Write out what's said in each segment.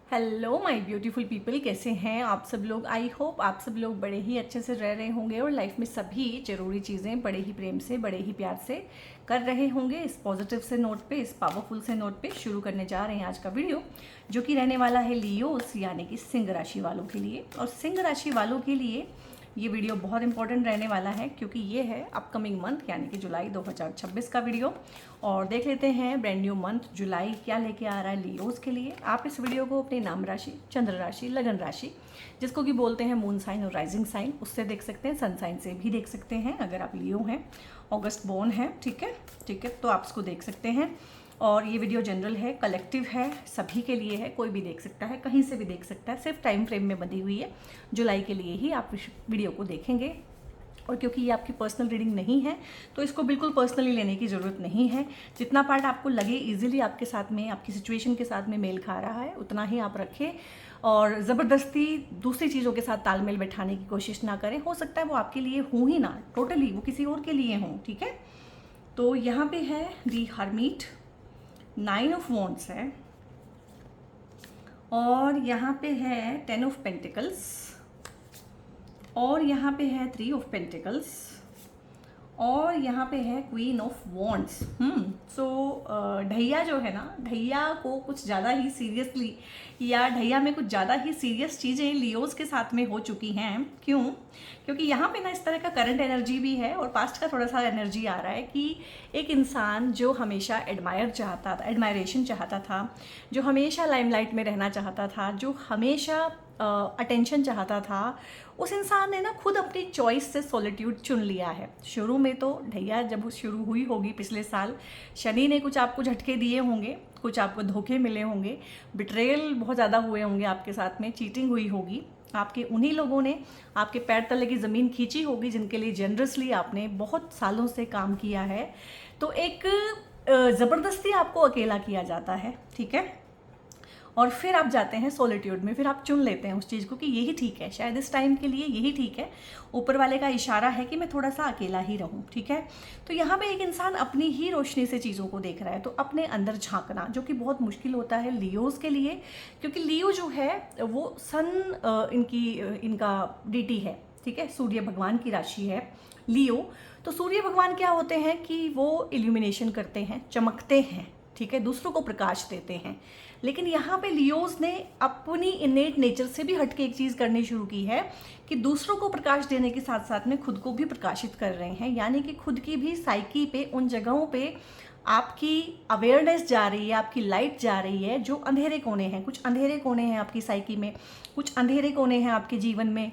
Hello my beautiful people, कैसे हैं आप सब लोग। आई होप आप सब लोग बड़े ही अच्छे से रह रहे होंगे और लाइफ में सभी ज़रूरी चीज़ें बड़े ही प्रेम से, बड़े ही प्यार से कर रहे होंगे। इस पॉजिटिव से नोट पे, इस पावरफुल से नोट पे शुरू करने जा रहे हैं आज का वीडियो, जो कि रहने वाला है लियोस यानी कि सिंह राशि वालों के लिए। और सिंह राशि वालों के लिए ये वीडियो बहुत इंपॉर्टेंट रहने वाला है, क्योंकि ये है अपकमिंग मंथ यानी कि जुलाई 2026 का वीडियो। और देख लेते हैं ब्रांड न्यू मंथ जुलाई क्या लेके आ रहा है लियोस के लिए। आप इस वीडियो को अपनी नाम राशि, चंद्र राशि, लगन राशि, जिसको कि बोलते हैं मून साइन और राइजिंग साइन, उससे देख सकते हैं। सन साइन से भी देख सकते हैं अगर आप लियो हैं, अगस्त बोर्न है, ठीक है, तो आप इसको देख सकते हैं। और ये वीडियो जनरल है, कलेक्टिव है, सभी के लिए है, कोई भी देख सकता है, कहीं से भी देख सकता है, सिर्फ टाइम फ्रेम में बंधी हुई है। जुलाई के लिए ही आप इस वीडियो को देखेंगे। और क्योंकि ये आपकी पर्सनल रीडिंग नहीं है तो इसको बिल्कुल पर्सनली लेने की ज़रूरत नहीं है। जितना पार्ट आपको लगे इजीली आपके साथ में, आपकी सिचुएशन के साथ में मेल खा रहा है, उतना ही आप रखें। और ज़बरदस्ती दूसरी चीज़ों के साथ तालमेल बैठाने की कोशिश ना करें। हो सकता है वो आपके लिए हों ही ना, टोटली वो किसी और के लिए हों, ठीक है। तो यहाँ पे है दी हर्मीट, 9 ऑफ वॉन्ड्स है, और यहाँ पे है 10 ऑफ पेंटिकल्स, और यहाँ पे है 3 ऑफ पेंटिकल्स, और यहाँ पे है क्वीन ऑफ वॉन्ड्स। सो ढैया जो है ना, ढैया को कुछ ज़्यादा ही सीरियसली, या ढैया में कुछ ज़्यादा ही सीरियस चीज़ें लियोस के साथ में हो चुकी हैं। क्यों? क्योंकि यहाँ पे ना इस तरह का करंट एनर्जी भी है और पास्ट का थोड़ा सा एनर्जी आ रहा है कि एक इंसान जो हमेशा एडमायर चाहता था, एडमायरेशन चाहता था, जो हमेशा लाइमलाइट में रहना चाहता था, जो हमेशा अटेंशन चाहता था, उस इंसान ने ना खुद अपनी चॉइस से सॉलिट्यूड चुन लिया है। शुरू में तो ढैया जब शुरू हुई होगी पिछले साल, शनि ने कुछ आपको झटके दिए होंगे, कुछ आपको धोखे मिले होंगे, बिट्रेयल बहुत ज़्यादा हुए होंगे आपके साथ में, चीटिंग हुई होगी, आपके उन्हीं लोगों ने आपके पैर तले की ज़मीन खींची होगी जिनके लिए जनरसली आपने बहुत सालों से काम किया है। तो एक ज़बरदस्ती आपको अकेला किया जाता है, ठीक है। और फिर आप जाते हैं सॉलिट्यूड में, फिर आप चुन लेते हैं उस चीज़ को कि यही ठीक है, शायद इस टाइम के लिए यही ठीक है, ऊपर वाले का इशारा है कि मैं थोड़ा सा अकेला ही रहूं, ठीक है। तो यहाँ पे एक इंसान अपनी ही रोशनी से चीज़ों को देख रहा है, तो अपने अंदर झांकना, जो कि बहुत मुश्किल होता है लियोस के लिए, क्योंकि लियो जो है वो सन इनका डीटी है, ठीक है, सूर्य भगवान की राशि है लियो। तो सूर्य भगवान क्या होते हैं कि वो इल्यूमिनेशन करते हैं, चमकते हैं, ठीक है, दूसरों को प्रकाश देते हैं। लेकिन यहाँ पे लियोज ने अपनी इनेट नेचर से भी हटके एक चीज़ करनी शुरू की है कि दूसरों को प्रकाश देने के साथ साथ में खुद को भी प्रकाशित कर रहे हैं। यानी कि खुद की भी साइकी पे, उन जगहों पे आपकी अवेयरनेस जा रही है, आपकी लाइट जा रही है जो अंधेरे कोने हैं। कुछ अंधेरे कोने हैं आपकी साइकी में, कुछ अंधेरे कोने हैं आपके जीवन में,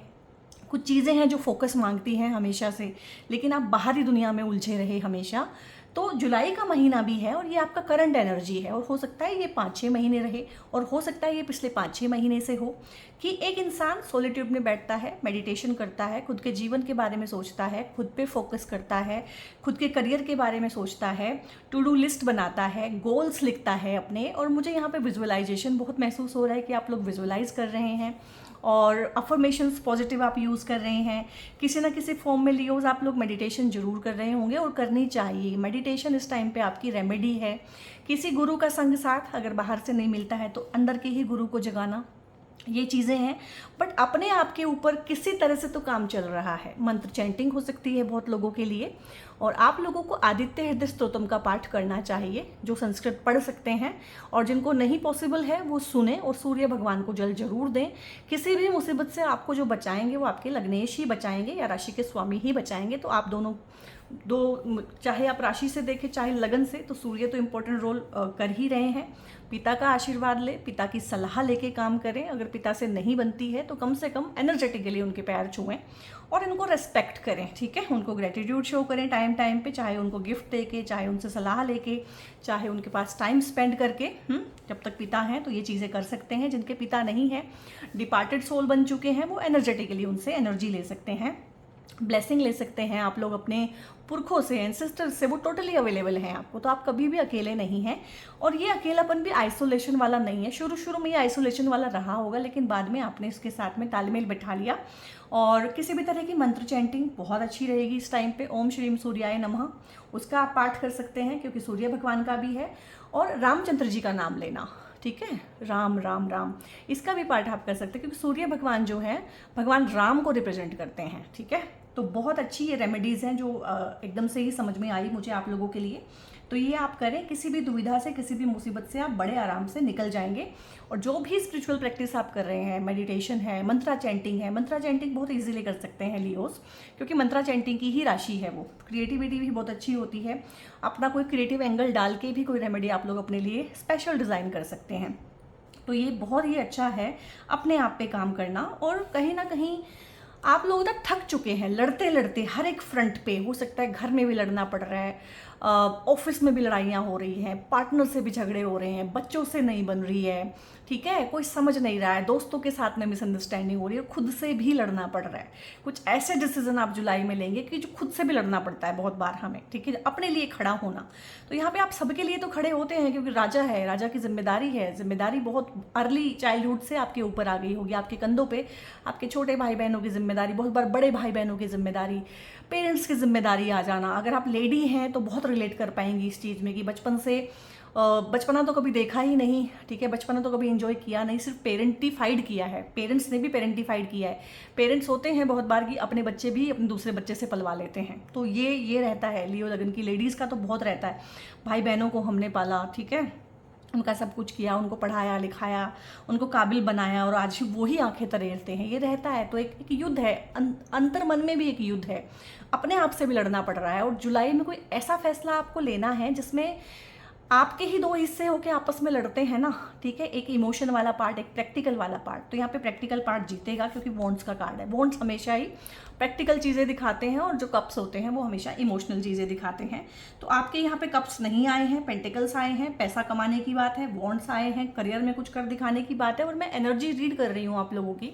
कुछ चीज़ें हैं जो फोकस मांगती हैं हमेशा से, लेकिन आप बाहरी दुनिया में उलझे रहे हमेशा। तो जुलाई का महीना भी है और ये आपका करंट एनर्जी है, और हो सकता है ये 5-6 महीने रहे, और हो सकता है ये पिछले 5-6 महीने से हो कि एक इंसान सॉलिट्यूड में बैठता है, मेडिटेशन करता है, खुद के जीवन के बारे में सोचता है, खुद पे फोकस करता है, खुद के करियर के बारे में सोचता है, टू डू लिस्ट बनाता है, गोल्स लिखता है अपने। और मुझे यहाँ पे विजुअलाइजेशन बहुत महसूस हो रहा है कि आप लोग विजुअलाइज कर रहे हैं और अफर्मेशंस पॉजिटिव आप यूज़ कर रहे हैं। किसी ना किसी फॉर्म में लियोज आप लोग मेडिटेशन जरूर कर रहे होंगे और करनी चाहिए। मेडिटेशन इस टाइम पे आपकी रेमेडी है। किसी गुरु का संग साथ अगर बाहर से नहीं मिलता है तो अंदर के ही गुरु को जगाना, ये चीज़ें हैं। बट अपने आप के ऊपर किसी तरह से तो काम चल रहा है। मंत्र चैंटिंग हो सकती है बहुत लोगों के लिए, और आप लोगों को आदित्य हृदय स्तोत्रम का पाठ करना चाहिए, जो संस्कृत पढ़ सकते हैं, और जिनको नहीं पॉसिबल है वो सुने और सूर्य भगवान को जल जरूर दें। किसी भी मुसीबत से आपको जो बचाएंगे वो आपके लग्नेश ही बचाएंगे या राशि के स्वामी ही बचाएंगे। तो आप दोनों चाहे आप राशि से देखें चाहे लगन से, तो सूर्य तो इम्पोर्टेंट रोल कर ही रहे हैं। पिता का आशीर्वाद ले, पिता की सलाह लेके काम करें। अगर पिता से नहीं बनती है तो कम से कम एनर्जेटिकली उनके पैर छुएं और इनको रेस्पेक्ट करें, ठीक है। उनको ग्रेटिट्यूड शो करें टाइम टाइम पे, चाहे उनको गिफ्ट दे के, चाहे उनसे सलाह लेके, चाहे उनके पास टाइम स्पेंड करके। जब तक पिता हैं तो ये चीज़ें कर सकते हैं। जिनके पिता नहीं है, डिपार्टेड सोल बन चुके हैं, वो एनर्जेटिकली उनसे एनर्जी ले सकते हैं, ब्लेसिंग ले सकते हैं। आप लोग अपने पुरखों से, एंसेस्टर्स से, वो टोटली अवेलेबल हैं आपको। तो आप कभी भी अकेले नहीं हैं। और ये अकेलापन भी आइसोलेशन वाला नहीं है। शुरू शुरू में ये आइसोलेशन वाला रहा होगा, लेकिन बाद में आपने इसके साथ में तालमेल बैठा लिया। और किसी भी तरह की मंत्र चैंटिंग बहुत अच्छी रहेगी इस टाइम पे। ओम श्रीम सूर्याय नमः, उसका आप पाठ कर सकते हैं क्योंकि सूर्य भगवान का भी है। और रामचंद्र जी का नाम लेना, ठीक है, राम राम राम, इसका भी पाठ आप कर सकते हैं क्योंकि सूर्य भगवान जो है भगवान राम को रिप्रेजेंट करते हैं। ठीक है, तो बहुत अच्छी ये रेमेडीज़ हैं जो एकदम से ही समझ में आई मुझे आप लोगों के लिए। तो ये आप करें, किसी भी दुविधा से, किसी भी मुसीबत से आप बड़े आराम से निकल जाएंगे। और जो भी स्पिरिचुअल प्रैक्टिस आप कर रहे हैं, मेडिटेशन है, मंत्रा चैंटिंग है, मंत्रा चैंटिंग बहुत इजीली कर सकते हैं लियोस, क्योंकि मंत्रा चैंटिंग की ही राशि है वो। क्रिएटिविटी भी बहुत अच्छी होती है, अपना कोई क्रिएटिव एंगल डाल के भी कोई रेमेडी आप लोग अपने लिए स्पेशल डिज़ाइन कर सकते हैं। तो ये बहुत ही अच्छा है अपने आप पे काम करना। और कहीं ना कहीं आप लोग ना थक चुके हैं लड़ते लड़ते हर एक फ्रंट पे। हो सकता है घर में भी लड़ना पड़ रहा है, ऑफिस में भी लड़ाइयाँ हो रही हैं, पार्टनर से भी झगड़े हो रहे हैं, बच्चों से नहीं बन रही है, ठीक है, कोई समझ नहीं रहा है, दोस्तों के साथ में मिसअंडरस्टैंडिंग हो रही है, खुद से भी लड़ना पड़ रहा है। कुछ ऐसे डिसीजन आप जुलाई में लेंगे कि जो खुद से भी लड़ना पड़ता है बहुत बार हमें, ठीक है, अपने लिए खड़ा होना। तो यहाँ पे आप सबके लिए तो खड़े होते हैं क्योंकि राजा है, राजा की जिम्मेदारी है। जिम्मेदारी बहुत अर्ली चाइल्डहुड से आपके ऊपर आ गई होगी, आपके कंधों पे आपके छोटे भाई बहनों की जिम्मेदारी, बहुत बार बड़े भाई बहनों की जिम्मेदारी, पेरेंट्स की जिम्मेदारी आ जाना। अगर आप लेडी हैं तो बहुत रिलेट कर पाएंगी इस चीज़ में कि बचपन से बचपना तो कभी देखा ही नहीं, ठीक है, बचपना तो कभी एंजॉय किया नहीं, सिर्फ पेरेंटिफाइड किया है, पेरेंट्स ने भी पेरेंटिफाइड किया है। पेरेंट्स होते हैं बहुत बार कि अपने बच्चे भी अपने दूसरे बच्चे से पलवा लेते हैं। तो ये रहता है लियो लगन की लेडीज़ का तो बहुत रहता है। भाई बहनों को हमने पाला, ठीक है, उनका सब कुछ किया, उनको पढ़ाया लिखाया, उनको काबिल बनाया और आज वो ही आंखें तरेलते हैं, ये रहता है। तो एक युद्ध है, अंतर मन में भी एक युद्ध है, अपने आप से भी लड़ना पड़ रहा है। और जुलाई में कोई ऐसा फैसला आपको लेना है जिसमें आपके ही दो हिस्से होके आपस में लड़ते हैं ना, ठीक है, एक इमोशन वाला पार्ट, एक प्रैक्टिकल वाला पार्ट। तो यहाँ पे प्रैक्टिकल पार्ट जीतेगा क्योंकि वॉन्ड्स का कार्ड है। वॉन्ड्स हमेशा ही प्रैक्टिकल चीज़ें दिखाते हैं और जो कप्स होते हैं वो हमेशा इमोशनल चीज़ें दिखाते हैं। तो आपके यहाँ पे कप्स नहीं आए हैं, पेंटिकल्स आए हैं, पैसा कमाने की बात है, वॉन्ड्स आए हैं, करियर में कुछ कर दिखाने की बात है। और मैं एनर्जी रीड कर रही हूँ आप लोगों की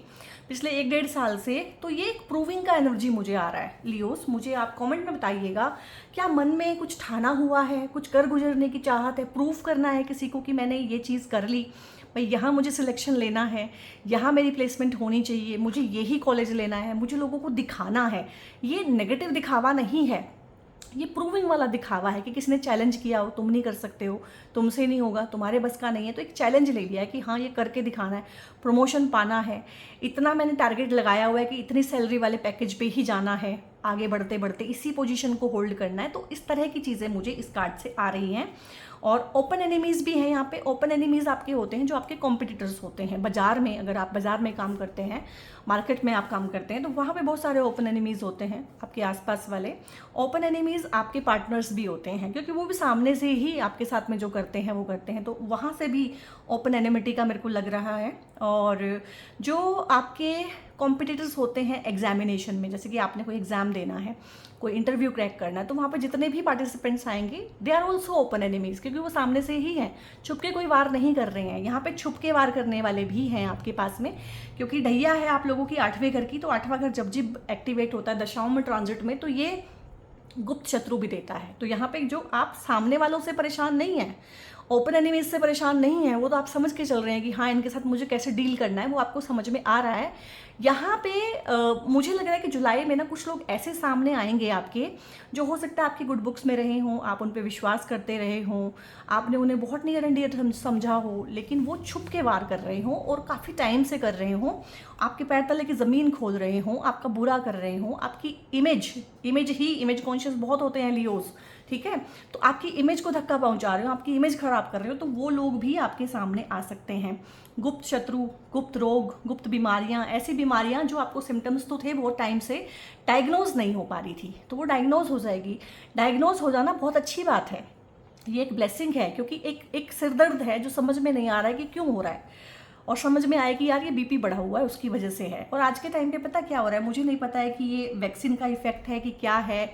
पिछले 1-1.5 साल से, तो ये एक प्रूविंग का एनर्जी मुझे आ रहा है लियोस। मुझे आप कमेंट में बताइएगा, क्या मन में कुछ ठाना हुआ है, कुछ कर गुजरने की चाहत है, प्रूफ करना है किसी को कि मैंने ये चीज़ कर ली, भाई यहाँ मुझे सिलेक्शन लेना है, यहाँ मेरी प्लेसमेंट होनी चाहिए, मुझे यही कॉलेज लेना है, मुझे लोगों को दिखाना है। ये नेगेटिव दिखावा नहीं है, ये प्रूविंग वाला दिखावा है कि किसी ने चैलेंज किया हो, तुम नहीं कर सकते हो, तुमसे नहीं होगा, तुम्हारे बस का नहीं है, तो एक चैलेंज ले लिया है कि हाँ ये करके दिखाना है, प्रमोशन पाना है, इतना मैंने टारगेट लगाया हुआ है कि इतनी सैलरी वाले पैकेज पे ही जाना है, आगे बढ़ते बढ़ते इसी पोजीशन को होल्ड करना है। तो इस तरह की चीज़ें मुझे इस कार्ड से आ रही हैं। और ओपन एनिमीज़ भी हैं यहाँ पे। ओपन एनिमीज़ आपके होते हैं जो आपके कॉम्पिटिटर्स होते हैं बाजार में। अगर आप बाजार में काम करते हैं, मार्केट में आप काम करते हैं, तो वहाँ पे बहुत सारे ओपन एनिमीज़ होते हैं आपके आसपास वाले। ओपन एनिमीज़ आपके पार्टनर्स भी होते हैं क्योंकि वो भी सामने से ही आपके साथ में जो करते हैं वो करते हैं, तो वहाँ से भी ओपन एनिमिटी का मेरे को लग रहा है। और जो आपके कॉम्पिटिटर्स होते हैं एग्जामिनेशन में, जैसे कि आपने कोई एग्ज़ाम देना है, कोई इंटरव्यू क्रैक करना है, तो वहाँ पर जितने भी पार्टिसिपेंट्स आएंगे they are also open enemies, क्योंकि वो सामने से ही हैं, छुप के कोई वार नहीं कर रहे हैं। यहाँ पे छुप के वार करने वाले भी हैं आपके पास में, क्योंकि ढैया है आप लोगों की 8वें घर की। तो 8वां घर जब एक्टिवेट होता है दशाओं में, ट्रांजिट में, तो ये गुप्त शत्रु भी देता है। तो यहाँ पे जो आप सामने वालों से परेशान नहीं है, ओपन एनिमीज से परेशान नहीं है, वो तो आप समझ के चल रहे हैं कि हाँ इनके साथ मुझे कैसे डील करना है, वो आपको समझ में आ रहा है। यहाँ पे मुझे लग रहा है कि जुलाई में ना कुछ लोग ऐसे सामने आएंगे आपके, जो हो सकता है आपकी गुड बुक्स में रहे हों, आप उन पे विश्वास करते रहे हों, आपने उन्हें बहुत नियर एंड डियर समझा हो, लेकिन वो छुप के वार कर रहे हों और काफ़ी टाइम से कर रहे हों, आपके पैर तले की ज़मीन खोद रहे हों, आपका बुरा कर रहे हों, आपकी इमेज कॉन्शियस बहुत होते हैं लियोस, ठीक है, तो आपकी इमेज को धक्का पहुंचा रहे हो, आपकी इमेज खराब कर रहे हो, तो वो लोग भी आपके सामने आ सकते हैं। गुप्त शत्रु, गुप्त रोग, गुप्त बीमारियां, ऐसी बीमारियां जो आपको सिम्टम्स तो थे बहुत टाइम से, डायग्नोज नहीं हो पा रही थी, तो वो डायग्नोज हो जाएगी। डायग्नोज हो जाना बहुत अच्छी बात है, ये एक ब्लेसिंग है, क्योंकि एक सिरदर्द है जो समझ में नहीं आ रहा है कि क्यों हो रहा है, और समझ में आए कि यार ये बीपी बढ़ा हुआ है उसकी वजह से है। और आज के टाइम पे पता क्या हो रहा है, मुझे नहीं पता है कि ये वैक्सीन का इफेक्ट है कि क्या है,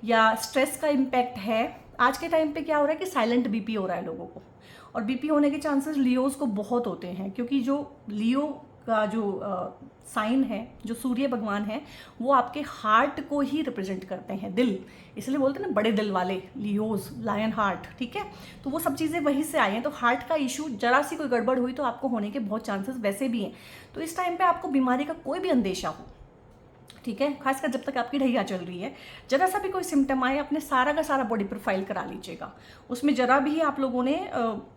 या स्ट्रेस का इम्पैक्ट है। आज के टाइम पे क्या हो रहा है कि साइलेंट बीपी हो रहा है लोगों को, और बीपी होने के चांसेस लियोज को बहुत होते हैं, क्योंकि जो लियो का जो साइन है, जो सूर्य भगवान है, वो आपके हार्ट को ही रिप्रेजेंट करते हैं, दिल, इसलिए बोलते हैं ना बड़े दिल वाले लियोज, लायन हार्ट, ठीक है, तो वो सब चीज़ें वहीं से आई हैं। तो हार्ट का इशू, जरा सी कोई गड़बड़ हुई तो आपको होने के बहुत चांसेस वैसे भी हैं। तो इस टाइम पे आपको बीमारी का कोई भी अंदेशा हो, ठीक है, खासकर जब तक आपकी ढैया चल रही है। जरा सा भी कोई सिम्टम आए, अपने सारा का सारा बॉडी प्रोफाइल करा लीजिएगा। उसमें जरा भी आप लोगों ने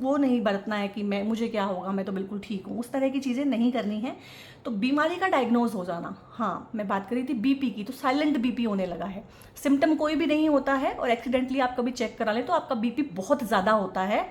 वो नहीं बरतना है कि मुझे क्या होगा, मैं तो बिल्कुल ठीक हूँ, उस तरह की चीज़ें नहीं करनी है। तो बीमारी का डायग्नोज हो जाना, हाँ मैं बात करी थी बीपी की, तो साइलेंट बीपी होने लगा है, सिम्टम कोई भी नहीं होता है, और एक्सीडेंटली आप कभी चेक करा लें तो आपका बीपी बहुत ज़्यादा होता है।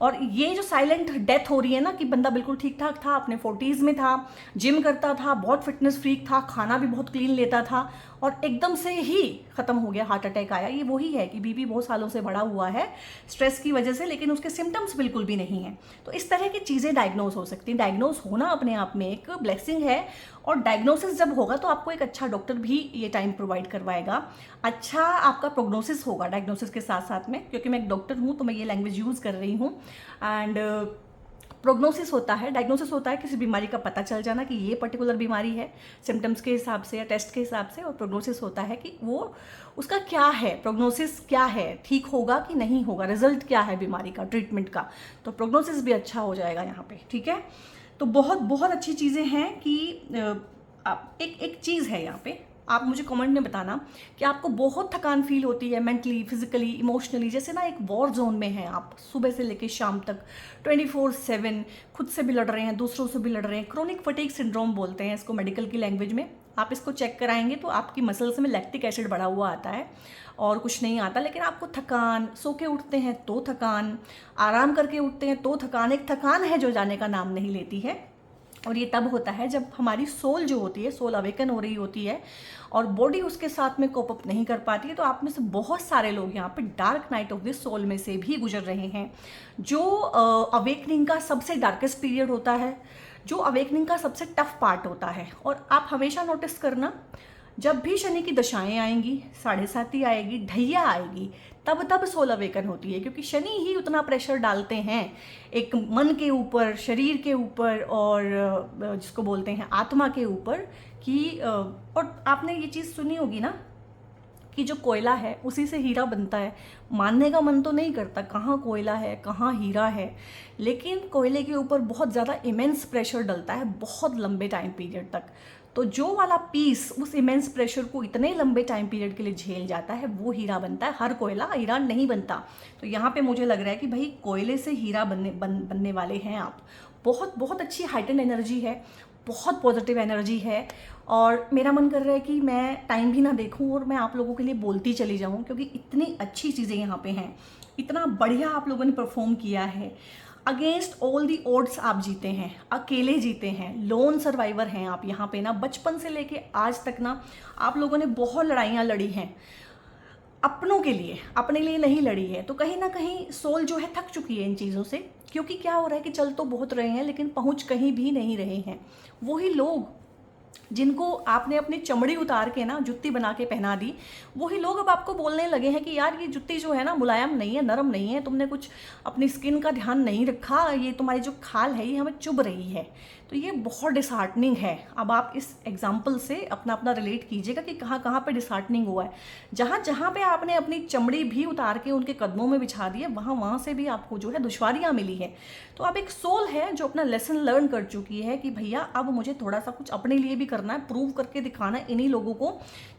और ये जो साइलेंट डेथ हो रही है ना, कि बंदा बिल्कुल ठीक ठाक था, अपने 40s में था, जिम करता था, बहुत फिटनेस फ्रीक था, खाना भी बहुत क्लीन लेता था, और एकदम से ही ख़त्म हो गया, हार्ट अटैक आया, ये वही है कि बीपी बहुत सालों से बढ़ा हुआ है स्ट्रेस की वजह से, लेकिन उसके सिम्टम्स बिल्कुल भी नहीं है। तो इस तरह की चीज़ें डायग्नोज हो सकती हैं। डायग्नोज होना अपने आप में एक ब्लेसिंग है, और डायग्नोसिस जब होगा तो आपको एक अच्छा डॉक्टर भी ये टाइम प्रोवाइड करवाएगा, अच्छा आपका प्रोग्नोसिस होगा डायग्नोसिस के साथ साथ में, क्योंकि मैं एक डॉक्टर हूँ तो मैं ये लैंग्वेज यूज़ कर रही हूँ। एंड प्रोग्नोसिस होता है, डायग्नोसिस होता है किसी बीमारी का पता चल जाना कि ये पर्टिकुलर बीमारी है सिम्टम्स के हिसाब से या टेस्ट के हिसाब से, और प्रोग्नोसिस होता है कि वो उसका क्या है, प्रोग्नोसिस क्या है, ठीक होगा कि नहीं होगा, रिजल्ट क्या है बीमारी का, ट्रीटमेंट का। तो प्रोग्नोसिस भी अच्छा हो जाएगा यहाँ पे, ठीक है। तो बहुत बहुत अच्छी चीज़ें हैं कि एक चीज़ है यहाँ पे, आप मुझे कमेंट में बताना कि आपको बहुत थकान फील होती है मेंटली, फिजिकली, इमोशनली, जैसे ना एक वॉर जोन में है आप, सुबह से लेकर शाम तक 24/7 खुद से भी लड़ रहे हैं, दूसरों से भी लड़ रहे हैं। क्रोनिक फटीग सिंड्रोम बोलते हैं इसको मेडिकल की लैंग्वेज में। आप इसको चेक कराएंगे तो आपकी मसल्स में लैक्टिक एसिड बढ़ा हुआ आता है और कुछ नहीं आता, लेकिन आपको थकान, सो के उठते हैं तो थकान, आराम करके उठते हैं तो थकान, एक थकान है जो जाने का नाम नहीं लेती है। और ये तब होता है जब हमारी सोल जो होती है, सोल अवेकन हो रही होती है और बॉडी उसके साथ में कोप अप नहीं कर पाती है। तो आप में से बहुत सारे लोग यहाँ पे dark night of the soul में से भी गुजर रहे हैं, जो अवेकनिंग का सबसे डार्केस्ट पीरियड होता है, जो अवेकनिंग का सबसे टफ पार्ट होता है। और आप हमेशा नोटिस करना, जब भी शनि की दशाएं आएंगी, 7.5 आएगी, ढैया आएगी, तब सोल अवेकन होती है, क्योंकि शनि ही उतना प्रेशर डालते हैं एक मन के ऊपर, शरीर के ऊपर, और जिसको बोलते हैं आत्मा के ऊपर कि और आपने ये चीज़ सुनी होगी ना कि जो कोयला है उसी से हीरा बनता है। मानने का मन तो नहीं करता कहाँ कोयला है कहाँ हीरा है, लेकिन कोयले के ऊपर बहुत ज़्यादा इमेंस प्रेशर डलता है बहुत लंबे टाइम पीरियड तक। तो जो वाला पीस उस इमेंस प्रेशर को इतने लंबे टाइम पीरियड के लिए झेल जाता है वो हीरा बनता है। हर कोयला हीरा नहीं बनता। तो यहाँ पे मुझे लग रहा है कि भाई कोयले से हीरा बनने वाले हैं आप। बहुत बहुत अच्छी हाइटेंड एनर्जी है, बहुत पॉजिटिव एनर्जी है, और मेरा मन कर रहा है कि मैं टाइम भी ना देखूं और मैं आप लोगों के लिए बोलती चली जाऊं, क्योंकि इतनी अच्छी चीज़ें यहाँ पे हैं, इतना बढ़िया आप लोगों ने परफॉर्म किया है। अगेंस्ट ऑल दी ओड्स आप जीते हैं, अकेले जीते हैं, लोन सर्वाइवर हैं आप यहाँ पे ना। बचपन से लेके आज तक ना आप लोगों ने बहुत लड़ाइयाँ लड़ी हैं अपनों के लिए, अपने लिए नहीं लड़ी है। तो कहीं ना कहीं सोल जो है थक चुकी है इन चीज़ों से, क्योंकि क्या हो रहा है कि चल तो बहुत रहे हैं लेकिन पहुँच कहीं भी नहीं रहे हैं। वही लोग जिनको आपने अपनी चमड़ी उतार के ना जुत्ती बना के पहना दी, वही लोग अब आपको बोलने लगे हैं कि यार ये जुत्ती जो है ना मुलायम नहीं है, नरम नहीं है, तुमने कुछ अपनी स्किन का ध्यान नहीं रखा, ये तुम्हारी जो खाल है ये हमें चुभ रही है। तो ये बहुत डिसहार्टनिंग है। अब आप इस एग्जाम्पल से अपना अपना रिलेट कीजिएगा कि कहाँ कहाँ पे डिसहार्टनिंग हुआ है। जहाँ जहाँ पे आपने अपनी चमड़ी भी उतार के उनके कदमों में बिछा दी है, वहाँ से भी आपको जो है दुश्वारियाँ मिली है। तो अब एक सोल है जो अपना लेसन लर्न कर चुकी है कि भैया अब मुझे थोड़ा सा कुछ अपने लिए भी करना है, प्रूव करके दिखाना है इन्हीं लोगों को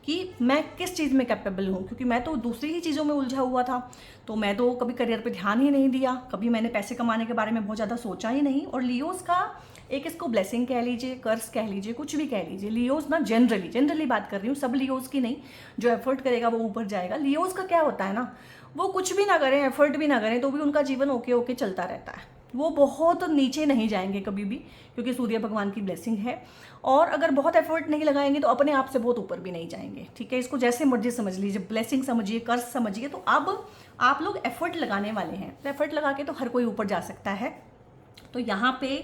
कि मैं किस चीज़ में कैपेबल हूँ। क्योंकि मैं तो दूसरी ही चीज़ों में उलझा हुआ था, तो मैं तो कभी करियर पे ध्यान ही नहीं दिया, कभी मैंने पैसे कमाने के बारे में बहुत ज़्यादा सोचा ही नहीं। और लियोस का एक इसको ब्लेसिंग कह लीजिए, कर्स कह लीजिए, कुछ भी कह लीजिए, लियोस ना जनरली बात कर रही हूँ, सब लियोस की नहीं, जो एफर्ट करेगा वो ऊपर जाएगा। लियोस का क्या होता है ना, वो कुछ भी ना करें, एफर्ट भी ना करें, तो भी उनका जीवन ओके ओके चलता रहता है। वो बहुत नीचे नहीं जाएंगे कभी भी, क्योंकि सूर्य भगवान की ब्लेसिंग है। और अगर बहुत एफर्ट नहीं लगाएंगे तो अपने आप से बहुत ऊपर भी नहीं जाएंगे। ठीक है, इसको जैसे मर्जी समझ लीजिए, ब्लेसिंग समझिए, कर्स समझिए। तो अब आप लोग एफर्ट लगाने वाले हैं, तो एफर्ट लगा के तो हर कोई ऊपर जा सकता है। तो यहाँ पे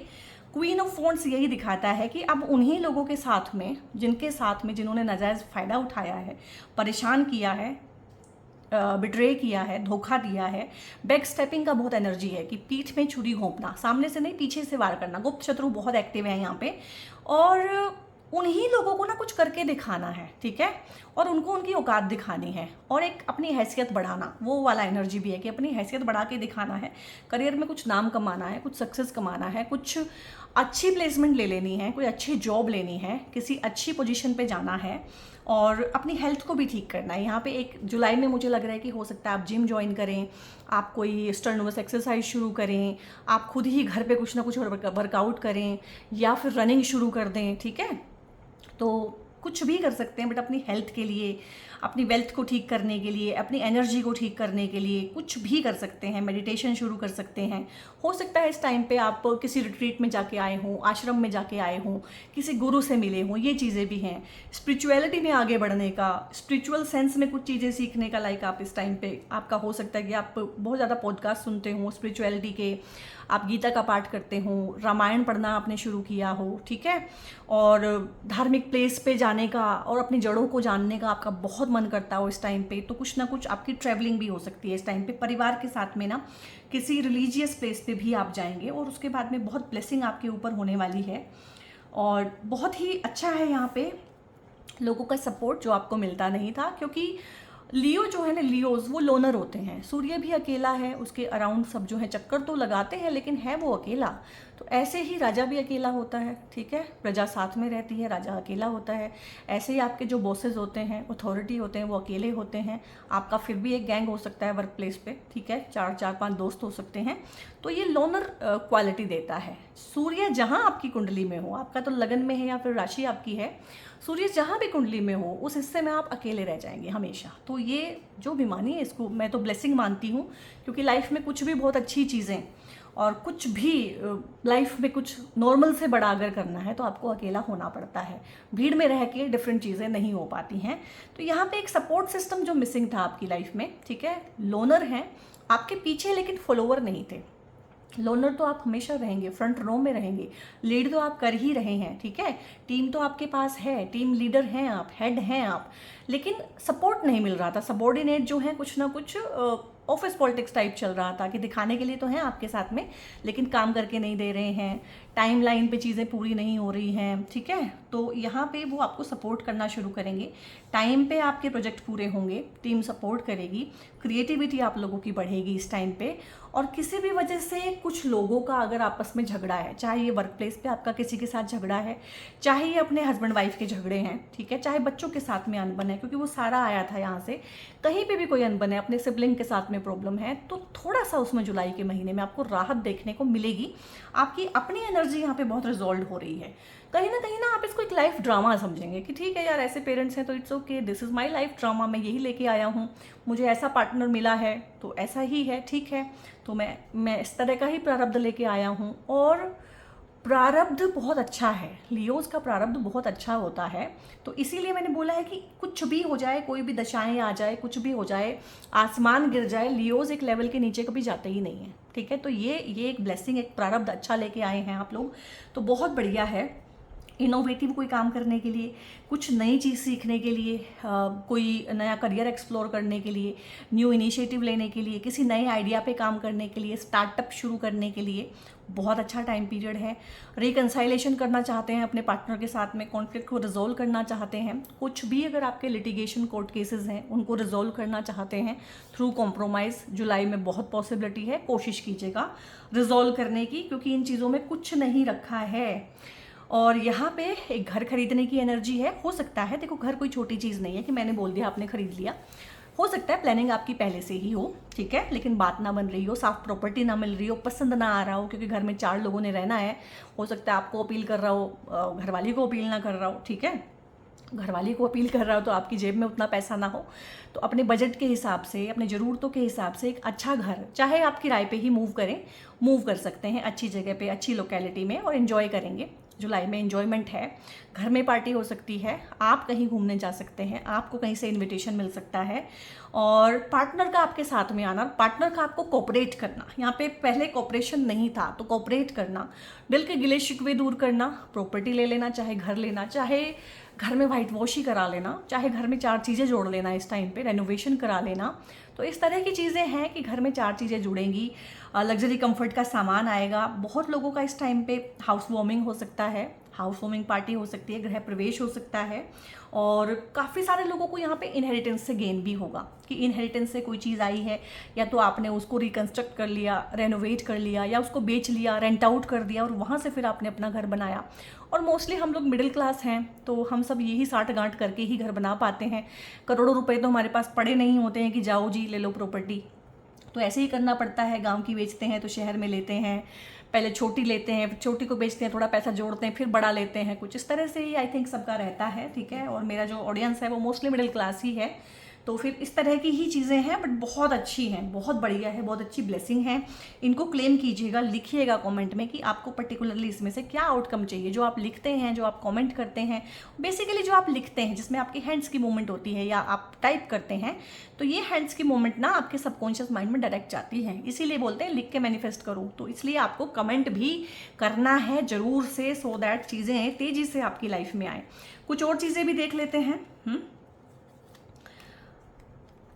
क्वीन ऑफ वॉन्ड्स यही दिखाता है कि अब उन्हीं लोगों के साथ में, जिन्होंने नाजायज़ फ़ायदा उठाया है, परेशान किया है, बिट्रे किया है, धोखा दिया है। बैक स्टेपिंग का बहुत एनर्जी है कि पीठ में छुरी घोंपना, सामने से नहीं पीछे से वार करना। गुप्त शत्रु बहुत एक्टिव है यहाँ पे, और उन्हीं लोगों को ना कुछ करके दिखाना है। ठीक है, और उनको उनकी औकात दिखानी है, और एक अपनी हैसियत बढ़ाना, वो वाला एनर्जी भी है कि अपनी हैसियत बढ़ा के दिखाना है। करियर में कुछ नाम कमाना है, कुछ सक्सेस कमाना है, कुछ अच्छी प्लेसमेंट ले लेनी है, कोई अच्छी जॉब लेनी है, किसी अच्छी पोजीशन पे जाना है और अपनी हेल्थ को भी ठीक करना है। यहाँ पे 1 जुलाई में मुझे लग रहा है कि हो सकता है आप जिम ज्वाइन करें, आप कोई स्टर्नोवस एक्सरसाइज शुरू करें, आप खुद ही घर पे कुछ ना कुछ वर्कआउट करें या फिर रनिंग शुरू कर दें, ठीक है। तो कुछ भी कर सकते हैं, बट अपनी हेल्थ के लिए, अपनी वेल्थ को ठीक करने के लिए, अपनी एनर्जी को ठीक करने के लिए कुछ भी कर सकते हैं। मेडिटेशन शुरू कर सकते हैं। हो सकता है इस टाइम पे आप किसी रिट्रीट में जाके आए हों, आश्रम में जाके आए हों, किसी गुरु से मिले हों, ये चीज़ें भी हैं। स्पिरिचुअलिटी में आगे बढ़ने का, स्पिरिचुअल सेंस में कुछ चीज़ें सीखने का, लाइक आप इस टाइम पे आपका हो सकता है कि आप बहुत ज़्यादा पॉडकास्ट सुनते हो स्पिरिचुअलिटी के, आप गीता का पाठ करते हो, रामायण पढ़ना आपने शुरू किया हो, ठीक है, और धार्मिक प्लेस पे जाने का और अपनी जड़ों को जानने का आपका बहुत मन करता हो इस टाइम पे, तो कुछ ना कुछ आपकी ट्रैवलिंग भी हो सकती है इस टाइम पे। परिवार के साथ में ना किसी रिलीजियस प्लेस पे भी आप जाएंगे और उसके बाद में बहुत ब्लेसिंग आपके ऊपर होने वाली है और बहुत ही अच्छा है यहाँ पे लोगों का सपोर्ट जो आपको मिलता नहीं था, क्योंकि लियो जो है ना, लियोज वो लोनर होते हैं। सूर्य भी अकेला है, उसके अराउंड सब जो है चक्कर तो लगाते हैं लेकिन है वो अकेला। तो ऐसे ही राजा भी अकेला होता है, ठीक है, प्रजा साथ में रहती है, राजा अकेला होता है। ऐसे ही आपके जो बॉसेस होते हैं, अथॉरिटी होते हैं, वो अकेले होते हैं। आपका फिर भी एक गैंग हो सकता है वर्क प्लेस पे, ठीक है, 4-5 दोस्त हो सकते हैं। तो ये लोनर क्वालिटी देता है। सूर्य जहाँ आपकी कुंडली में हो, आपका तो लगन में है या फिर राशि आपकी है, सूर्य जहाँ भी कुंडली में हो उस हिस्से में आप अकेले रह जाएंगे हमेशा। तो ये जो भी मानिए, इसको मैं तो ब्लेसिंग मानती हूँ, क्योंकि लाइफ में कुछ भी बहुत अच्छी चीज़ें और कुछ भी लाइफ में कुछ नॉर्मल से बड़ा अगर करना है तो आपको अकेला होना पड़ता है। भीड़ में रह के डिफरेंट चीज़ें नहीं हो पाती हैं। तो यहाँ पे एक सपोर्ट सिस्टम जो मिसिंग था आपकी लाइफ में, ठीक है, लोनर हैं आपके पीछे लेकिन फॉलोवर नहीं थे। लोनर तो आप हमेशा रहेंगे, फ्रंट रो में रहेंगे, लीड तो आप कर ही रहे हैं, ठीक है, टीम तो आपके पास है, टीम लीडर हैं आप, हेड हैं आप, लेकिन सपोर्ट नहीं मिल रहा था। सबॉर्डिनेट जो है कुछ ना कुछ ऑफिस पॉलिटिक्स टाइप चल रहा था कि दिखाने के लिए तो हैं आपके साथ में लेकिन काम करके नहीं दे रहे हैं, टाइम लाइन पे चीज़ें पूरी नहीं हो रही हैं, ठीक है। तो यहाँ पे वो आपको सपोर्ट करना शुरू करेंगे, टाइम पे आपके प्रोजेक्ट पूरे होंगे, टीम सपोर्ट करेगी, क्रिएटिविटी आप लोगों की बढ़ेगी इस टाइम पे। और किसी भी वजह से कुछ लोगों का अगर आपस में झगड़ा है, चाहे ये वर्क प्लेस पे आपका किसी के साथ झगड़ा है, चाहे ये अपने हस्बैंड वाइफ के झगड़े हैं, ठीक है, चाहे बच्चों के साथ में अनबन है, क्योंकि वो सारा आया था यहाँ से, कहीं पे भी कोई अनबन है, अपने सिबलिंग के साथ में प्रॉब्लम है, तो थोड़ा सा उसमें जुलाई के महीने में आपको राहत देखने को मिलेगी। आपकी अपनी एनर्जी यहाँ पे बहुत रिजॉल्व हो रही है। कहीं ना आप इसको एक लाइफ ड्रामा समझेंगे कि ठीक है यार, ऐसे पेरेंट्स हैं तो it's okay, this is my life drama, मैं यही लेके आया हूँ, मुझे ऐसा पार्टनर मिला है तो ऐसा ही है, ठीक है, तो मैं इस तरह का ही प्रारब्ध लेके आया हूँ। और प्रारब्ध बहुत अच्छा है, लियोज का प्रारब्ध बहुत अच्छा होता है। तो इसीलिए मैंने बोला है कि कुछ भी हो जाए, कोई भी दशाएं आ जाए, कुछ भी हो जाए, आसमान गिर जाए, लियोज एक लेवल के नीचे कभी जाते ही नहीं है, ठीक है। तो ये एक ब्लेसिंग, एक प्रारब्ध अच्छा लेके आए हैं आप लोग, तो बहुत बढ़िया है। इनोवेटिव कोई काम करने के लिए, कुछ नई चीज़ सीखने के लिए, कोई नया करियर एक्सप्लोर करने के लिए, न्यू इनिशिएटिव लेने के लिए, किसी नए आइडिया पे काम करने के लिए, स्टार्टअप शुरू करने के लिए बहुत अच्छा टाइम पीरियड है। रिकंसाइलेशन करना चाहते हैं अपने पार्टनर के साथ में, कॉन्फ्लिक्ट को रिजोल्व करना चाहते हैं, कुछ भी अगर आपके लिटिगेशन कोर्ट केसेस हैं उनको रिजोल्व करना चाहते हैं थ्रू कॉम्प्रोमाइज़, जुलाई में बहुत पॉसिबिलिटी है, कोशिश कीजिएगा रिजोल्व करने की, क्योंकि इन चीज़ों में कुछ नहीं रखा है। और यहाँ पे एक घर खरीदने की एनर्जी है, हो सकता है, देखो घर कोई छोटी चीज़ नहीं है कि मैंने बोल दिया आपने खरीद लिया, हो सकता है प्लानिंग आपकी पहले से ही हो, ठीक है, लेकिन बात ना बन रही हो, साफ प्रॉपर्टी ना मिल रही हो, पसंद ना आ रहा हो, क्योंकि घर में 4 लोगों ने रहना है, हो सकता है आपको अपील कर रहा हो, घरवाली को अपील ना कर रहा हो, ठीक है, घरवाली को अपील कर रहा हो तो आपकी जेब में उतना पैसा ना हो, तो अपने बजट के हिसाब से, अपने ज़रूरतों के हिसाब से एक अच्छा घर, चाहे आप किराए पे ही मूव कर सकते हैं, अच्छी जगह पे, अच्छी लोकेलिटी में, और इन्जॉय करेंगे। जुलाई में एन्जॉयमेंट है, घर में पार्टी हो सकती है, आप कहीं घूमने जा सकते हैं, आपको कहीं से इनविटेशन मिल सकता है, और पार्टनर का आपके साथ में आना, पार्टनर का आपको कोऑपरेट करना, यहाँ पे पहले कोऑपरेशन नहीं था तो कोऑपरेट करना, दिल के गिले शिकवे दूर करना, प्रॉपर्टी ले लेना, चाहे घर लेना, चाहे घर में वाइट वॉश ही करा लेना, चाहे घर में 4 चीज़ें जोड़ लेना, इस टाइम पे रेनोवेशन करा लेना। तो इस तरह की चीज़ें हैं कि घर में 4 चीज़ें जुड़ेंगी, लग्जरी कंफर्ट का सामान आएगा। बहुत लोगों का इस टाइम पे हाउस वार्मिंग हो सकता है, हाउस वार्मिंग पार्टी हो सकती है, गृह प्रवेश हो सकता है, और काफ़ी सारे लोगों को यहाँ पे इनहेरिटेंस से गेन भी होगा कि इनहेरिटेंस से कोई चीज़ आई है, या तो आपने उसको रिकंस्ट्रक्ट कर लिया, रेनोवेट कर लिया, या उसको बेच लिया, रेंट आउट कर दिया और वहाँ से फिर आपने अपना घर बनाया। और मोस्टली हम लोग मिडिल क्लास हैं तो हम सब यही साठ गांठ करके ही घर बना पाते हैं। करोड़ों रुपए तो हमारे पास पड़े नहीं होते हैं कि जाओ जी ले लो प्रॉपर्टी, तो ऐसे ही करना पड़ता है। गांव की बेचते हैं तो शहर में लेते हैं, पहले छोटी लेते हैं, फिर छोटी को बेचते हैं, थोड़ा पैसा जोड़ते हैं, फिर बड़ा लेते हैं। कुछ इस तरह से ही आई थिंक सबका रहता है, ठीक है। और मेरा जो ऑडियंस है वो मोस्टली मिडिल क्लास ही है, तो फिर इस तरह की ही चीज़ें हैं, बट बहुत अच्छी हैं, बहुत बढ़िया है, बहुत अच्छी ब्लेसिंग है। इनको क्लेम कीजिएगा, लिखिएगा कमेंट में कि आपको पर्टिकुलरली इसमें से क्या आउटकम चाहिए। जो आप लिखते हैं, जो आप कमेंट करते हैं, बेसिकली जो आप लिखते हैं जिसमें आपकी हैंड्स की मूवमेंट होती है या आप टाइप करते हैं, तो ये हैंड्स की मूवमेंट ना आपके सबकॉन्शियस माइंड में डायरेक्ट जाती है। इसीलिए बोलते हैं लिख के मैनिफेस्ट करो। तो इसलिए आपको कमेंट भी करना है ज़रूर से, सो दैट चीज़ें तेज़ी से आपकी लाइफ में आए। कुछ और चीज़ें भी देख लेते हैं,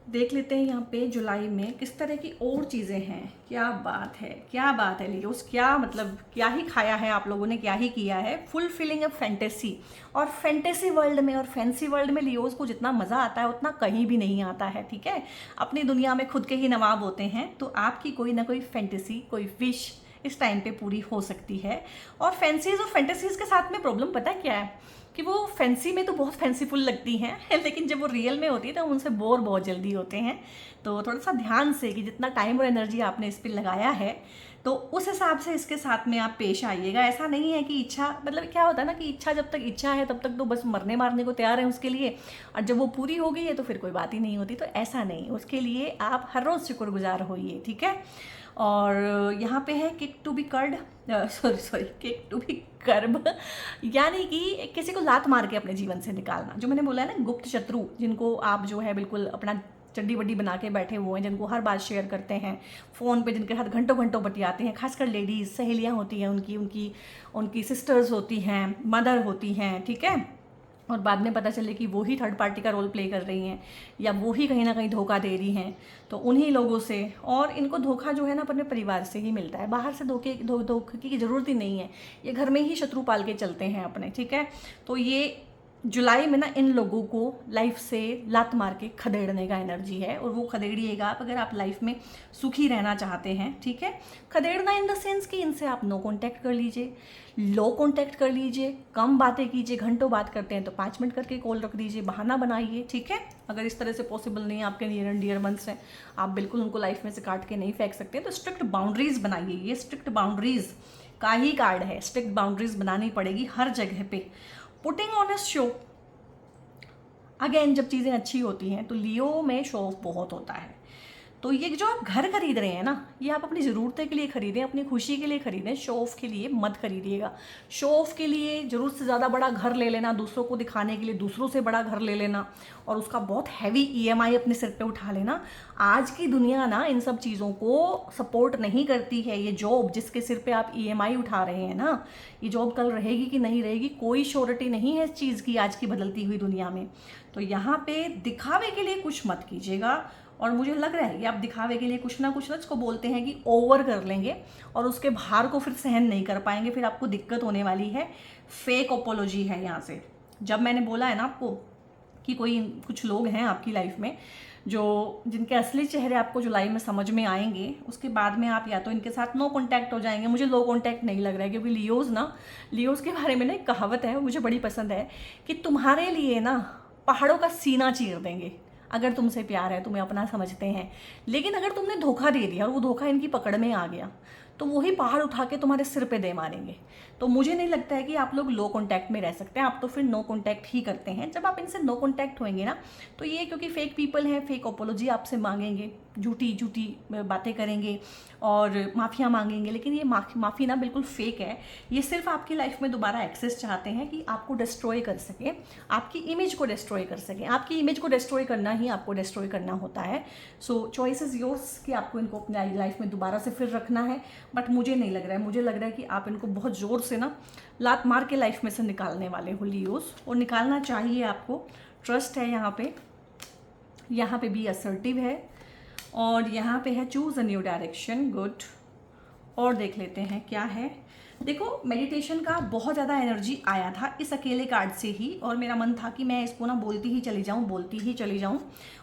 देख लेते हैं यहाँ पे जुलाई में किस तरह की और चीज़ें हैं। क्या बात है, क्या बात है लियोस, क्या मतलब क्या ही खाया है आप लोगों ने, क्या ही किया है। फुलफिलिंग अ फैंटेसी, और फैंटेसी वर्ल्ड में और फैंसी वर्ल्ड में लियोस को जितना मज़ा आता है उतना कहीं भी नहीं आता है, ठीक है। अपनी दुनिया में खुद के ही नवाब होते हैं, तो आपकी कोई ना कोई फैंटेसी, कोई विश इस टाइम पे पूरी हो सकती है। और फैंसीज और फैंटेसीज के साथ में प्रॉब्लम पता क्या है कि वो फैंसी में तो बहुत फैंसीफुल लगती हैं लेकिन जब वो रियल में होती है तो उनसे बोर बहुत जल्दी होते हैं। तो थोड़ा सा ध्यान से कि जितना टाइम और एनर्जी आपने इस पर लगाया है तो उस हिसाब से इसके साथ में आप पेश आइएगा। ऐसा नहीं है कि इच्छा, मतलब क्या होता है ना कि इच्छा जब तक इच्छा है तब तक तो बस मरने मारने को तैयार है उसके लिए, और जब वो पूरी हो गई है तो फिर कोई बात ही नहीं होती। तो ऐसा नहीं, उसके लिए आप हर रोज़ शुक्रगुजार होइए, ठीक है। और यहाँ पे है kick to be curd, sorry kick to be curb, यानी कि किसी को लात मार के अपने जीवन से निकालना। जो मैंने बोला है ना, गुप्त शत्रु जिनको आप जो है बिल्कुल अपना चड्डी बड्डी बना के बैठे हुए हैं, जिनको हर बात शेयर करते हैं फ़ोन पे, जिनके साथ घंटों घंटों बतियाते हैं, खासकर लेडीज़ सहेलियाँ होती हैं, उनकी सिस्टर्स होती हैं, मदर होती हैं, ठीक है। और बाद में पता चले कि वो ही थर्ड पार्टी का रोल प्ले कर रही हैं या वो ही कहीं ना कहीं धोखा दे रही हैं, तो उन्हीं लोगों से। और इनको धोखा जो है ना अपने परिवार से ही मिलता है, बाहर से धोखे की ज़रूरत ही नहीं है, ये घर में ही शत्रु पाल के चलते हैं अपने, ठीक है। तो ये जुलाई में ना इन लोगों को लाइफ से लात मार के खदेड़ने का एनर्जी है, और वो खदेड़िएगा आप अगर आप लाइफ में सुखी रहना चाहते हैं, ठीक है। खदेड़ना इन द सेंस कि इनसे आप नो कांटेक्ट कर लीजिए, लो कांटेक्ट कर लीजिए, कम बातें कीजिए। घंटों बात करते हैं तो 5 मिनट करके कॉल रख दीजिए, बहाना बनाइए, ठीक है। अगर इस तरह से पॉसिबल नहीं है, आपके नियर एंड डियर वंस हैं, आप बिल्कुल उनको लाइफ में से काट के नहीं फेंक सकते, तो स्ट्रिक्ट बाउंड्रीज बनाइए। ये स्ट्रिक्ट बाउंड्रीज का ही कार्ड है, स्ट्रिक्ट बाउंड्रीज बनानी पड़ेगी हर जगह पे। Putting on a show, again जब चीज़ें अच्छी होती हैं तो लियो में शो ऑफ बहुत होता है। तो ये जो आप घर खरीद रहे हैं ना, ये आप अपनी ज़रूरतें के लिए खरीदें, अपनी खुशी के लिए खरीदें, शो ऑफ के लिए मत खरीदिएगा। शो ऑफ के लिए ज़रूरत से ज़्यादा बड़ा घर ले लेना, दूसरों को दिखाने के लिए दूसरों से बड़ा घर ले लेना और उसका बहुत हैवी EMI अपने सिर पे उठा लेना, आज की दुनिया ना इन सब चीज़ों को सपोर्ट नहीं करती है। ये जॉब जिसके सिर पे आप EMI उठा रहे हैं ना, ये जॉब कल रहेगी कि नहीं रहेगी, कोई श्योरिटी नहीं है इस चीज़ की आज की बदलती हुई दुनिया में। तो यहाँ पे दिखावे के लिए कुछ मत कीजिएगा। और मुझे लग रहा है कि आप दिखावे के लिए कुछ ना इसको बोलते हैं कि ओवर कर लेंगे और उसके भार को फिर सहन नहीं कर पाएंगे, फिर आपको दिक्कत होने वाली है। फेक अपोलॉजी है यहाँ से। जब मैंने बोला है ना आपको कि कुछ लोग हैं आपकी लाइफ में जिनके असली चेहरे आपको जुलाई में समझ में आएंगे, उसके बाद में आप या तो इनके साथ नो कांटेक्ट हो जाएंगे। मुझे लो कांटेक्ट नहीं लग रहा है, क्योंकि लियोज के बारे में ना एक कहावत है, मुझे बड़ी पसंद है कि तुम्हारे लिए ना पहाड़ों का सीना चीर देंगे अगर तुमसे प्यार है, तुम्हें अपना समझते हैं। लेकिन अगर तुमने धोखा दे दिया और वो धोखा इनकी पकड़ में आ गया तो वही पहाड़ उठा के तुम्हारे सिर पे दे मारेंगे। तो मुझे नहीं लगता है कि आप लोग लो कांटेक्ट में रह सकते हैं, आप तो फिर नो कांटेक्ट ही करते हैं। जब आप इनसे नो कांटेक्ट होंगे ना, तो ये क्योंकि फेक पीपल हैं, फेक अपोलॉजी आपसे मांगेंगे, झूठी बातें करेंगे और माफ़िया मांगेंगे। लेकिन ये माफ़ी ना बिल्कुल फेक है। ये सिर्फ आपकी लाइफ में दोबारा एक्सेस चाहते हैं कि आपको डिस्ट्रॉय कर सके, आपकी इमेज को डिस्ट्रॉय कर सके। आपकी इमेज को डिस्ट्रॉय करना ही आपको डिस्ट्रॉय करना होता है। सो चॉइस इज़ योर्स कि आपको इनको अपनी लाइफ में दोबारा से फिर रखना है। बट मुझे नहीं लग रहा है, मुझे लग रहा है कि आप इनको बहुत ज़ोर से ना लात मार के लाइफ में से निकालने वाले हो लियोज, और निकालना चाहिए आपको। ट्रस्ट है यहाँ पे भी असर्टिव है, और यहाँ पे है choose a new direction, good. और देख लेते हैं क्या है। देखो, मेडिटेशन का बहुत ज़्यादा एनर्जी आया था इस अकेले कार्ड से ही, और मेरा मन था कि मैं इसको ना बोलती ही चली जाऊँ।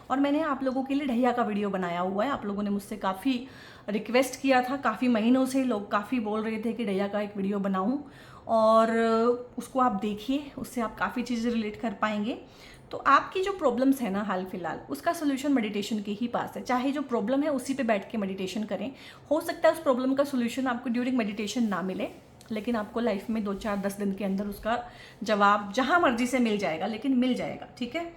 और मैंने आप लोगों के लिए ढैया का वीडियो बनाया हुआ है। आप लोगों ने मुझसे काफ़ी रिक्वेस्ट किया था, काफ़ी महीनों से लोग काफ़ी बोल रहे थे कि ढैया का एक वीडियो बनाऊँ, और उसको आप देखिए, उससे आप काफ़ी चीज़ें रिलेट कर पाएंगे। तो आपकी जो प्रॉब्लम्स है ना हाल फिलहाल, उसका सोल्यूशन मेडिटेशन के ही पास है। चाहे जो प्रॉब्लम है उसी पे बैठ के मेडिटेशन करें। हो सकता है उस प्रॉब्लम का सोल्यूशन आपको ड्यूरिंग मेडिटेशन ना मिले, लेकिन आपको लाइफ में 2-4-10 दिन के अंदर उसका जवाब जहाँ मर्जी से मिल जाएगा, लेकिन मिल जाएगा, ठीक है।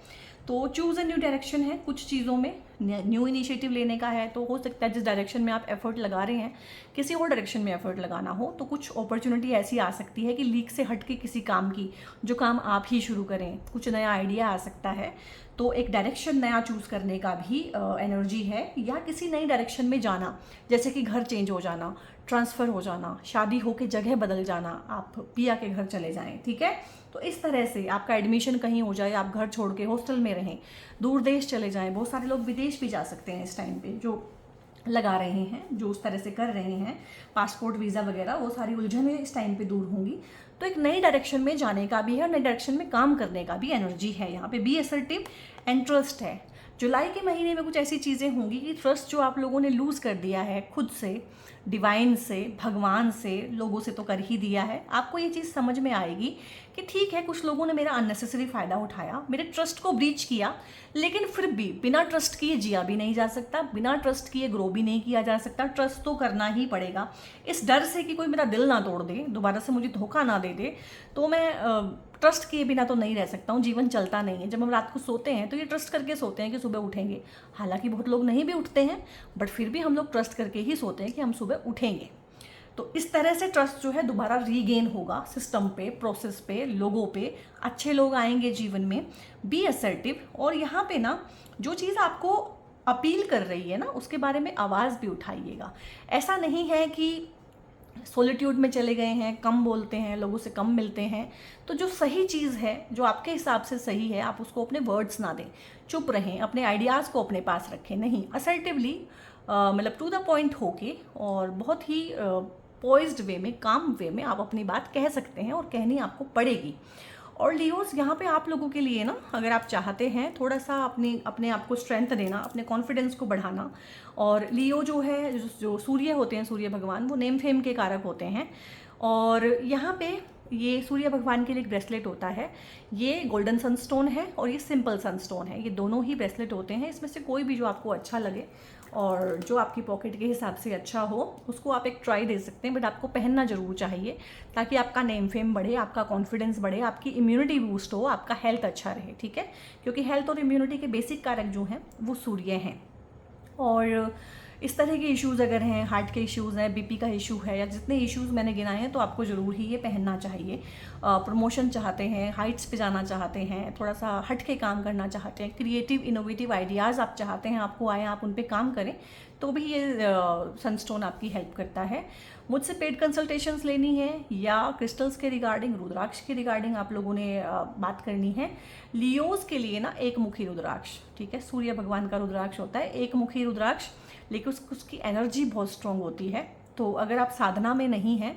तो चूज़ अ न्यू डायरेक्शन है, कुछ चीज़ों में न्यू इनिशिएटिव लेने का है। तो हो सकता है जिस डायरेक्शन में आप एफर्ट लगा रहे हैं, किसी और डायरेक्शन में एफर्ट लगाना हो, तो कुछ अपॉर्चुनिटी ऐसी आ सकती है कि लीक से हट के किसी काम की, जो काम आप ही शुरू करें, कुछ नया आइडिया आ सकता है। तो एक डायरेक्शन नया चूज़ करने का भी एनर्जी है, या किसी नई डायरेक्शन में जाना, जैसे कि घर चेंज हो जाना, ट्रांसफ़र हो जाना, शादी हो के जगह बदल जाना, आप पिया के घर चले जाएं, ठीक है। तो इस तरह से आपका एडमिशन कहीं हो जाए, आप घर छोड़ के हॉस्टल में रहें, दूर देश चले जाएं। बहुत सारे लोग विदेश भी जा सकते हैं इस टाइम पे, जो लगा रहे हैं, जो उस तरह से कर रहे हैं, पासपोर्ट वीज़ा वगैरह, वो सारी उलझनें इस टाइम पे दूर होंगी। तो एक नई डायरेक्शन में जाने का भी है, नई डायरेक्शन में काम करने का भी एनर्जी है। यहाँ पे बी असर्टिव एंड ट्रस्ट है। जुलाई के महीने में कुछ ऐसी चीज़ें होंगी कि ट्रस्ट जो आप लोगों ने लूज़ कर दिया है खुद से, डिवाइन से, भगवान से, लोगों से तो कर ही दिया है, आपको ये चीज़ समझ में आएगी कि ठीक है, कुछ लोगों ने मेरा अननेसेसरी फ़ायदा उठाया, मेरे ट्रस्ट को ब्रीच किया, लेकिन फिर भी बिना ट्रस्ट किए जिया भी नहीं जा सकता, बिना ट्रस्ट किए ग्रो भी नहीं किया जा सकता। ट्रस्ट तो करना ही पड़ेगा, इस डर से कि कोई मेरा दिल ना तोड़ दे, दोबारा से मुझे धोखा ना दे दे। तो मैं ट्रस्ट किए बिना तो नहीं रह सकता हूँ, जीवन चलता नहीं है। जब हम रात को सोते हैं तो ये ट्रस्ट करके सोते हैं कि सुबह उठेंगे। हालांकि बहुत लोग नहीं भी उठते हैं, बट फिर भी हम लोग ट्रस्ट करके ही सोते हैं कि हम सुबह उठेंगे। तो इस तरह से ट्रस्ट जो है दोबारा रीगेन होगा, सिस्टम पे, प्रोसेस पे, लोगों पे। अच्छे लोग आएंगे जीवन में। बी असर्टिव, और यहाँ पे ना जो चीज़ आपको अपील कर रही है ना, उसके बारे में आवाज़ भी उठाइएगा। ऐसा नहीं है कि सोलिट्यूड में चले गए हैं, कम बोलते हैं, लोगों से कम मिलते हैं, तो जो सही चीज़ है, जो आपके हिसाब से सही है, आप उसको अपने वर्ड्स ना दें, चुप रहें, अपने आइडियाज़ को अपने पास रखें। नहीं, असर्टिवली, मतलब टू द पॉइंट होके, और बहुत ही पॉइज्ड वे में, काम वे में आप अपनी बात कह सकते हैं, और कहनी आपको पड़ेगी। और लियोस, यहाँ पे आप लोगों के लिए ना, अगर आप चाहते हैं थोड़ा सा अपने आप को स्ट्रेंथ देना, अपने कॉन्फिडेंस को बढ़ाना, और लियो जो है, जो सूर्य होते हैं, सूर्य भगवान, वो नेम फेम के कारक होते हैं। और यहाँ पे ये सूर्य भगवान के लिए एक ब्रेसलेट होता है। ये गोल्डन सनस्टोन है और ये सिंपल सनस्टोन है। ये दोनों ही ब्रेसलेट होते हैं, इसमें से कोई भी जो आपको अच्छा लगे और जो आपकी पॉकेट के हिसाब से अच्छा हो, उसको आप एक ट्राई दे सकते हैं। बट आपको पहनना जरूर चाहिए, ताकि आपका नेम फेम बढ़े, आपका कॉन्फिडेंस बढ़े, आपकी इम्यूनिटी बूस्ट हो, आपका हेल्थ अच्छा रहे, ठीक है। क्योंकि हेल्थ और इम्यूनिटी के बेसिक कारक जो हैं वो सूर्य हैं। और इस तरह के इश्यूज़ अगर हैं, हार्ट के इश्यूज़ हैं, बीपी का इशू है, या जितने इश्यूज़ मैंने गिनाए हैं, तो आपको ज़रूर ही ये पहनना चाहिए। प्रमोशन चाहते हैं, हाइट्स पे जाना चाहते हैं, थोड़ा सा हट के काम करना चाहते हैं, क्रिएटिव इनोवेटिव आइडियाज़ आप चाहते हैं आपको आए, आप उन पे काम करें, तो भी ये सनस्टोन आपकी हेल्प करता है। मुझसे पेड कंसल्टेशंस लेनी है, या क्रिस्टल्स के रिगार्डिंग, रुद्राक्ष के रिगार्डिंग आप लोगों ने बात करनी है, लियोज के लिए ना एक मुखी रुद्राक्ष, ठीक है, सूर्य भगवान का रुद्राक्ष होता है एक मुखी रुद्राक्ष, लेकिन उसकी एनर्जी बहुत स्ट्रांग होती है। तो अगर आप साधना में नहीं हैं,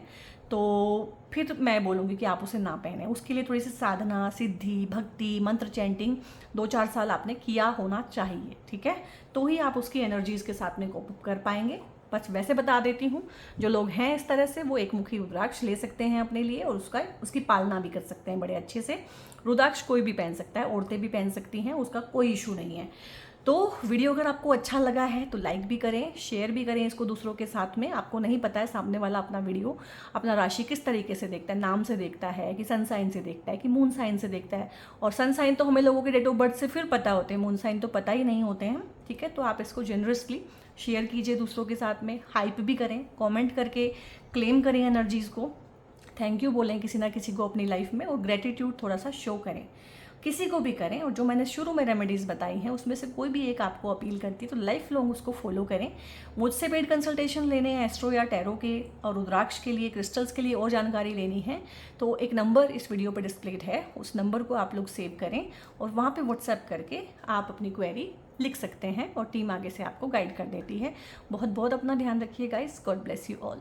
तो फिर मैं बोलूँगी कि आप उसे ना पहने। उसके लिए थोड़ी सी साधना, सिद्धि, भक्ति, मंत्र चैंटिंग 2-4 साल आपने किया होना चाहिए, ठीक है, तो ही आप उसकी एनर्जीज़ के साथ में कोप अप कर पाएंगे। बस वैसे बता देती हूँ, जो लोग हैं इस तरह से, वो एक मुखी रुद्राक्ष ले सकते हैं अपने लिए, और उसकी पालना भी कर सकते हैं बड़े अच्छे से। रुद्राक्ष कोई भी पहन सकता है, औरतें भी पहन सकती हैं, उसका कोई इशू नहीं है। तो वीडियो अगर आपको अच्छा लगा है तो लाइक भी करें, शेयर भी करें इसको दूसरों के साथ में। आपको नहीं पता है सामने वाला अपना वीडियो, अपना राशि किस तरीके से देखता है, नाम से देखता है कि सन साइन से देखता है कि मून साइन से देखता है। और सन साइन तो हमें लोगों के डेट ऑफ बर्थ से फिर पता होते हैं, मून साइन तो पता ही नहीं होते हैं, ठीक है। तो आप इसको जेनरसली शेयर कीजिए दूसरों के साथ में, हाइप भी करें, कॉमेंट करके क्लेम करें एनर्जीज़ को, थैंक यू बोलें किसी ना किसी को अपनी लाइफ में, और ग्रेटिट्यूड थोड़ा सा शो करें, किसी को भी करें। और जो मैंने शुरू में रेमेडीज़ बताई हैं, उसमें से कोई भी एक आपको अपील करती है तो लाइफ लॉन्ग उसको फॉलो करें। मुझसे पेड कंसल्टेशन लेने हैं एस्ट्रो या टैरो के, और रुद्राक्ष के लिए, क्रिस्टल्स के लिए और जानकारी लेनी है, तो एक नंबर इस वीडियो पर डिस्प्लेड है, उस नंबर को आप लोग सेव करें, और वहाँ पर व्हाट्सएप करके आप अपनी क्वेरी लिख सकते हैं, और टीम आगे से आपको गाइड कर देती है। बहुत बहुत अपना ध्यान रखिए guys, God bless you all.